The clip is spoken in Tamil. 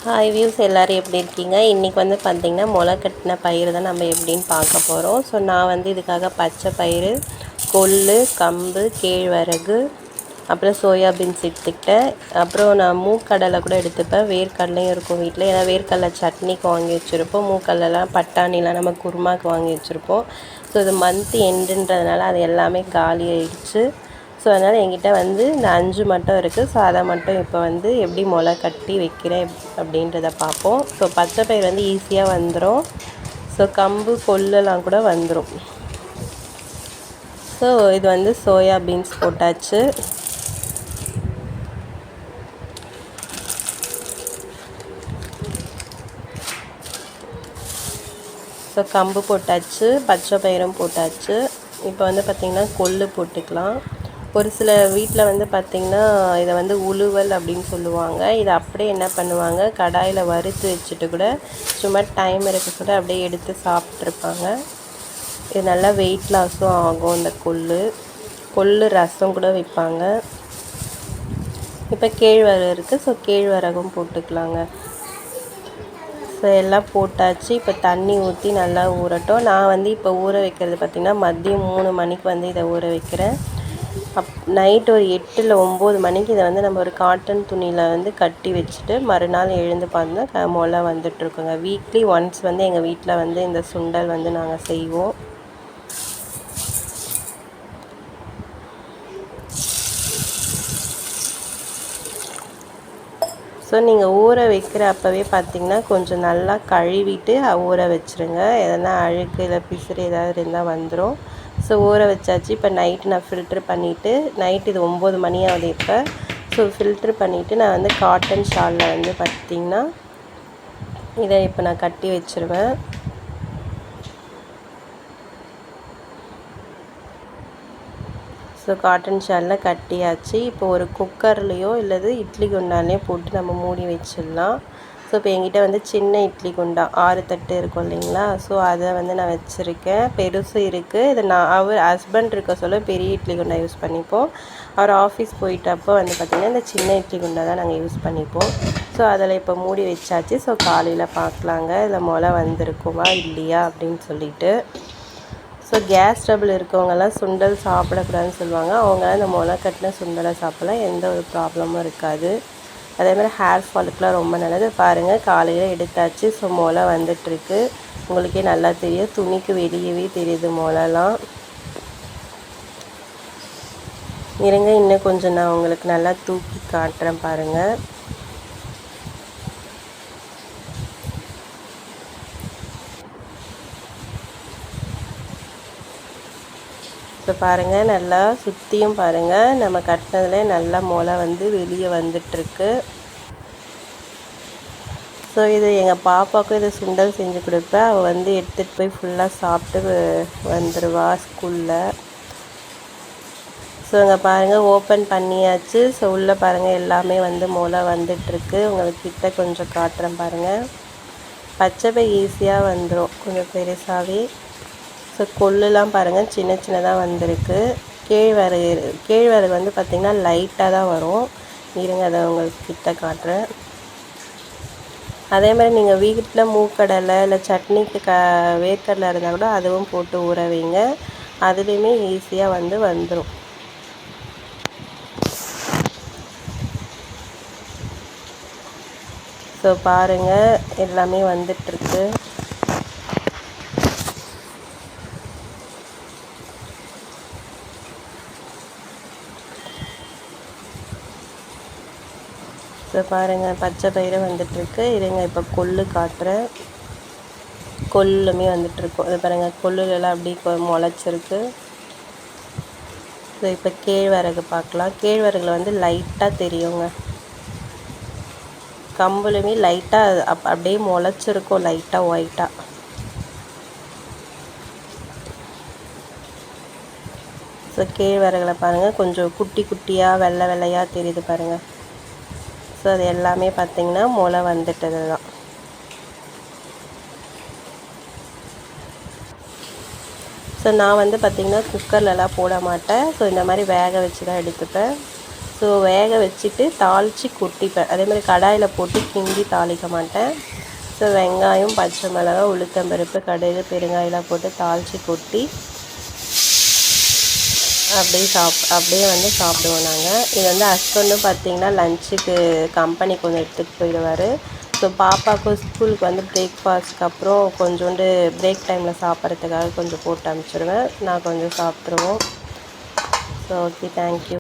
ஹாய் வியூஸ், எல்லோரும் எப்படி இருக்கீங்க? இன்றைக்கி வந்து பார்த்திங்கன்னா முளை கட்டின பயிர் தான் நம்ம எப்படின்னு பார்க்க போகிறோம். ஸோ நான் வந்து இதுக்காக பச்சை பயிறு, கொள்ளு, கம்பு, கேழ்வரகு, அப்புறம் சோயாபீன்ஸ் எடுத்துக்கிட்டேன். அப்புறம் நான் மூக்கடலை கூட எடுத்துப்பேன். வேர்க்கடலையும் இருக்கும் வீட்டில். ஏன்னா வேர்க்கடலை சட்னிக்கு வாங்கி வச்சுருப்போம். மூக்கடலைலாம் பட்டாணிலாம் நம்ம குருமாவுக்கு வாங்கி வச்சுருப்போம். ஸோ இது மந்த் எண்டுன்றதுனால அது எல்லாமே காலி ஆயிடுச்சு. ஸோ அதனால் என்கிட்ட வந்து இந்த 5 மட்டும் இருக்குது. ஸோ அதை மட்டும் இப்போ வந்து எப்படி முளை கட்டி வைக்கிறேன் அப்படின்றத பார்ப்போம். ஸோ பச்சை பயிர் வந்து ஈஸியாக வந்துடும். ஸோ கம்பு கொள்ளெல்லாம் கூட வந்துடும். ஸோ இது வந்து சோயா பீன்ஸ் போட்டாச்சு. ஸோ கம்பு போட்டாச்சு, பச்சை பயிரும் போட்டாச்சு. இப்போ வந்து பார்த்திங்கன்னா கொள்ளு போட்டுக்கலாம். ஒரு சில வீட்டில் வந்து பார்த்திங்கன்னா இதை வந்து உழுவல் அப்படின்னு சொல்லுவாங்க. இதை அப்படியே என்ன பண்ணுவாங்க, கடாயில் வறுத்து வச்சுட்டு கூட சும்மா டைம் இருக்க கூட அப்படியே எடுத்து சாப்பிட்ருப்பாங்க. இது நல்லா வெயிட் லாஸும் ஆகும். இந்த கொள்ளு ரசம் கூட வைப்பாங்க. இப்போ கேழ்வரகு இருக்குது. ஸோ கேழ்வரகும் போட்டுக்கலாங்க. ஸோ எல்லாம் போட்டாச்சு. இப்போ தண்ணி ஊற்றி நல்லா ஊறட்டும். நான் வந்து இப்போ ஊற வைக்கிறது பார்த்திங்கன்னா மதியம் 3 மணிக்கு வந்து இதை ஊற வைக்கிறேன். நைட்டு ஒரு 8 இல்லை 9 மணிக்கு இதை வந்து நம்ம ஒரு காட்டன் துணியில் வந்து கட்டி வச்சுட்டு மறுநாள் எழுந்து பார்த்தா முளை வந்துட்டுருக்குங்க. வீக்லி ஒன்ஸ் வந்து எங்கள் வீட்டில் வந்து இந்த சுண்டல் வந்து நாங்கள் செய்வோம். ஸோ நீங்கள் ஊற வைக்கிற அப்போவே பார்த்திங்கன்னா கொஞ்சம் நல்லா கழுவிட்டு ஊற வச்சுருங்க. எதனா அழுக்கு இல்லை பிசுறு ஏதாவது இருந்தால் வந்துடும். ஸோ ஊற வச்சாச்சு. இப்போ நைட்டு நான் ஃபில்ட்ரு பண்ணிவிட்டு, நைட்டு இது 9 மணி ஆகுது இப்போ. ஸோ ஃபில்ட்ரு பண்ணிவிட்டு நான் வந்து காட்டன் ஷாலில் வந்து பார்த்திங்கன்னா இதை இப்போ நான் கட்டி வச்சுருவேன். ஸோ காட்டன் ஷாலில் கட்டியாச்சு. இப்போ ஒரு குக்கர்லேயோ இல்லது இட்லி குண்டான்லேயோ போட்டு நம்ம மூடி வச்சிடலாம். ஸோ இப்போ என்கிட்ட வந்து சின்ன இட்லி குண்டா 6 தட்டு இருக்கும் இல்லைங்களா? ஸோ அதை வந்து நான் வச்சுருக்கேன். பெருசு இருக்குது. இதை அவர் ஹஸ்பண்ட் இருக்க சொல்ல பெரிய இட்லி குண்டா யூஸ் பண்ணிப்போம். அவர் ஆஃபீஸ் போயிட்டப்போ வந்து பார்த்திங்கன்னா இந்த சின்ன இட்லி குண்டா தான் நாங்கள் யூஸ் பண்ணிப்போம். ஸோ அதில் இப்போ மூடி வச்சாச்சு. ஸோ காலையில் பார்க்கலாங்க இதில் முளை வந்திருக்குமா இல்லையா அப்படின்னு சொல்லிட்டு. ஸோ கேஸ் ட்ரபிள் இருக்கவங்கெல்லாம் சுண்டல் சாப்பிடக்கூடாதுன்னு சொல்லுவாங்க. அவங்களாம் இந்த முளை கட்டின சுண்டலை சாப்பிடலாம், எந்த ஒரு ப்ராப்ளமும் இருக்காது. அதேமாதிரி ஹேர் ஃபாலுக்குலாம் ரொம்ப நல்லது. பாருங்கள் காலையில் எடுத்தாச்சு. ஸோ முளை வந்துட்டுருக்கு. உங்களுக்கே நல்லா தெரியும், துணிக்கு வெளியவே தெரியுது முளைலாம். இருங்க இன்னும் கொஞ்சம் நான் உங்களுக்கு நல்லா தூக்கி காட்டுறேன் பாருங்கள். இப்போ பாருங்கள் நல்லா சுற்றியும் பாருங்கள் நம்ம கட்டினதுலேயே நல்லா முளை வந்து வெளியே வந்துட்டுருக்கு. ஸோ இது எங்கள் பாப்பாவுக்கும் இது சுண்டல் செஞ்சு கொடுப்பேன். அவள் வந்து எடுத்துகிட்டு போய் ஃபுல்லாக சாப்பிட்டு வந்துடுவா ஸ்கூலில். ஸோ இங்கே பாருங்கள் ஓப்பன் பண்ணியாச்சு. ஸோ உள்ளே பாருங்கள் எல்லாமே வந்து முளை வந்துட்டுருக்கு. உங்களுக்கு கிட்ட கொஞ்சம் காட்டுறேன் பாருங்கள். பச்சை பயிர் ஈஸியாக வந்துடும் கொஞ்சம் பெருசாகவே. ஸோ கொள்ளுலாம் பாருங்கள் சின்ன சின்னதாக வந்திருக்கு. கேழ்வரகு வந்து பார்த்திங்கன்னா லைட்டாக தான் வரும். இருங்க அதை உங்களுக்கு கிட்ட காட்டுறேன். அதே மாதிரி நீங்கள் வீட்டில் மூக்கடலை இல்லை சட்னிக்கு வேர்க்கடலை இருந்தால் கூட அதுவும் போட்டு ஊற வைங்க. அதுலேயுமே ஈஸியாக வந்து வந்துடும். ஸோ பாருங்கள் எல்லாமே வந்துட்டுருக்கு. இப்போ பாருங்கள் பச்சை பயிறு வந்துட்டுருக்கு. இருங்க இப்போ கொள்ளு காட்டுறேன். கொள்ளுமே வந்துட்டுருக்கும். இது பாருங்கள் கொள்ளுலாம் அப்படி முளைச்சிருக்கு. ஸோ இப்போ கேழ்வரகு பார்க்கலாம். கேழ்வரகுல வந்து லைட்டாக தெரியுங்க. கம்புலுமே லைட்டாக அப்படியே முளைச்சிருக்கும் லைட்டாக ஒயிட்டாக. ஸோ கேழ்வரகுல பாருங்கள் கொஞ்சம் குட்டி குட்டியாக வெள்ளை வெள்ளையாக தெரியுது பாருங்கள். ஸோ அது எல்லாமே பார்த்திங்கன்னா முளை வந்துட்டது தான். ஸோ நான் வந்து பார்த்திங்கன்னா குக்கர்லலாம் போட மாட்டேன். ஸோ இந்த மாதிரி வேக வச்சு தான் எடுத்துப்பேன். ஸோ ஸோ வேக வச்சுட்டு தாளித்து கொட்டிப்பேன். அதே மாதிரி கடாயில் போட்டு கிண்டி தாளிக்க மாட்டேன். ஸோ வெங்காயம், பச்சை மிளகாய், உளுத்தம்பருப்பு, கடுகு, பெருங்காயெல்லாம் போட்டு தாளித்து கொட்டி அப்படியே வந்து சாப்பிடுவோம் நாங்கள். இது வந்து ஹஸ்பண்டும் பார்த்திங்கன்னா லஞ்சுக்கு கம்பெனிக்கு கொஞ்சம் எடுத்துகிட்டு போயிடுவார். ஸோ பாப்பாவுக்கும் ஸ்கூலுக்கு வந்து பிரேக்ஃபாஸ்ட்க்கு அப்புறம் கொஞ்சோண்டு பிரேக் டைமில் சாப்பிட்றதுக்காக கொஞ்சம் போட்டு அனுப்பிச்சிடுவேன். நான் கொஞ்சம் சாப்பிட்ருவோம். So okay, thank you.